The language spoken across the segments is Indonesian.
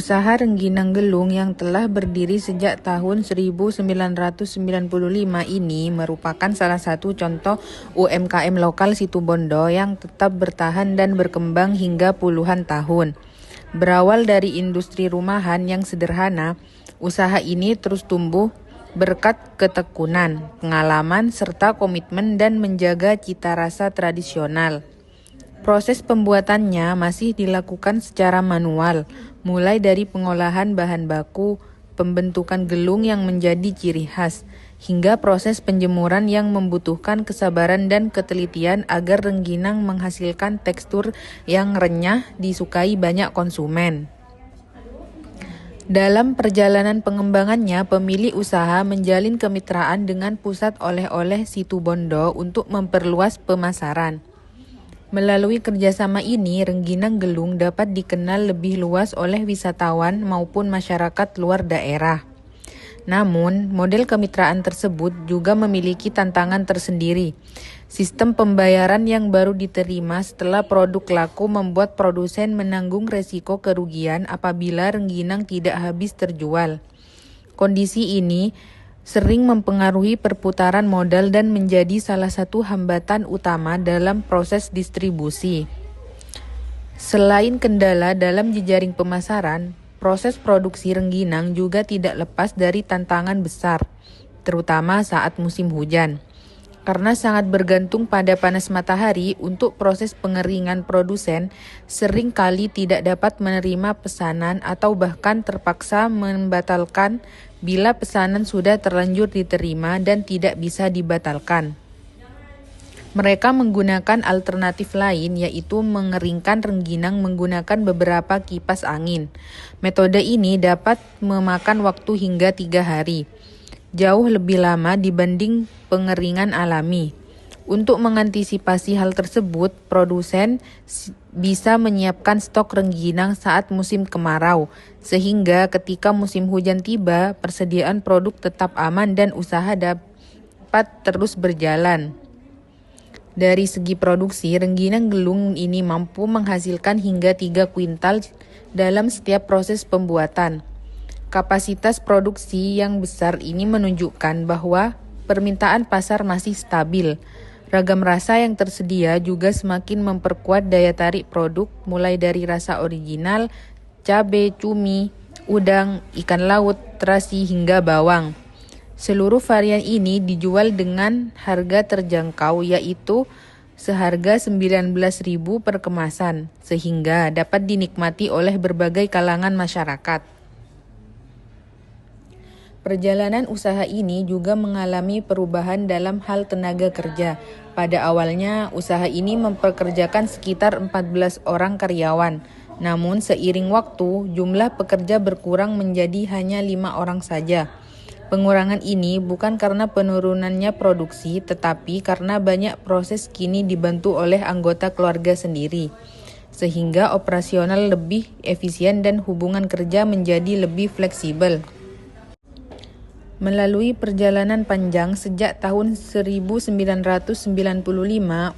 Usaha Rengginang Gelung yang telah berdiri sejak tahun 1995 ini merupakan salah satu contoh UMKM lokal Situbondo yang tetap bertahan dan berkembang hingga puluhan tahun. Berawal dari industri rumahan yang sederhana, usaha ini terus tumbuh berkat ketekunan, pengalaman, serta komitmen dan menjaga cita rasa tradisional. Proses pembuatannya masih dilakukan secara manual, mulai dari pengolahan bahan baku, pembentukan gelung yang menjadi ciri khas, hingga proses penjemuran yang membutuhkan kesabaran dan ketelitian agar rengginang menghasilkan tekstur yang renyah disukai banyak konsumen. Dalam perjalanan pengembangannya, pemilik usaha menjalin kemitraan dengan Pusat Oleh-oleh Situbondo untuk memperluas pemasaran. Melalui kerjasama ini, Rengginang Gelung dapat dikenal lebih luas oleh wisatawan maupun masyarakat luar daerah. Namun, model kemitraan tersebut juga memiliki tantangan tersendiri. Sistem pembayaran yang baru diterima setelah produk laku membuat produsen menanggung resiko kerugian apabila rengginang tidak habis terjual. Kondisi ini sering mempengaruhi perputaran modal dan menjadi salah satu hambatan utama dalam proses distribusi. Selain kendala dalam jejaring pemasaran, proses produksi rengginang juga tidak lepas dari tantangan besar, terutama saat musim hujan. Karena sangat bergantung pada panas matahari, untuk proses pengeringan produsen sering kali tidak dapat menerima pesanan atau bahkan terpaksa membatalkan bila pesanan sudah terlanjur diterima dan tidak bisa dibatalkan. Mereka menggunakan alternatif lain, yaitu mengeringkan rengginang menggunakan beberapa kipas angin. Metode ini dapat memakan waktu hingga 3 hari, jauh lebih lama dibanding pengeringan alami. Untuk mengantisipasi hal tersebut, produsen bisa menyiapkan stok rengginang saat musim kemarau, sehingga ketika musim hujan tiba, persediaan produk tetap aman dan usaha dapat terus berjalan. Dari segi produksi, rengginang gelung ini mampu menghasilkan hingga 3 kuintal dalam setiap proses pembuatan. Kapasitas produksi yang besar ini menunjukkan bahwa permintaan pasar masih stabil. Ragam rasa yang tersedia juga semakin memperkuat daya tarik produk, mulai dari rasa original, cabai, cumi, udang, ikan laut, terasi, hingga bawang. Seluruh varian ini dijual dengan harga terjangkau, yaitu seharga Rp19.000 per kemasan, sehingga dapat dinikmati oleh berbagai kalangan masyarakat. Perjalanan usaha ini juga mengalami perubahan dalam hal tenaga kerja. Pada awalnya, usaha ini mempekerjakan sekitar 14 orang karyawan. Namun seiring waktu, jumlah pekerja berkurang menjadi hanya 5 orang saja. Pengurangan ini bukan karena penurunannya produksi, tetapi karena banyak proses kini dibantu oleh anggota keluarga sendiri, sehingga operasional lebih efisien dan hubungan kerja menjadi lebih fleksibel. Melalui perjalanan panjang sejak tahun 1995,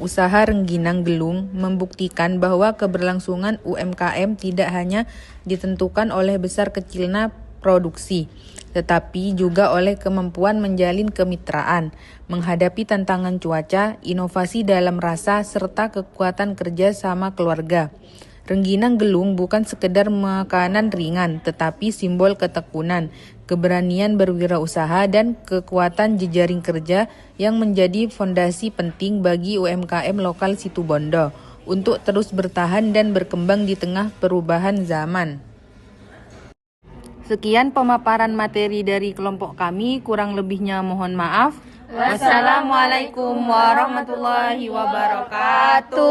usaha Rengginang Gelung membuktikan bahwa keberlangsungan UMKM tidak hanya ditentukan oleh besar kecilnya produksi, tetapi juga oleh kemampuan menjalin kemitraan, menghadapi tantangan cuaca, inovasi dalam rasa, serta kekuatan kerja sama keluarga. Rengginang Gelung bukan sekedar makanan ringan, tetapi simbol ketekunan, keberanian berwirausaha, dan kekuatan jejaring kerja yang menjadi fondasi penting bagi UMKM lokal Situbondo untuk terus bertahan dan berkembang di tengah perubahan zaman. Sekian pemaparan materi dari kelompok kami, kurang lebihnya mohon maaf. Wassalamualaikum warahmatullahi wabarakatuh.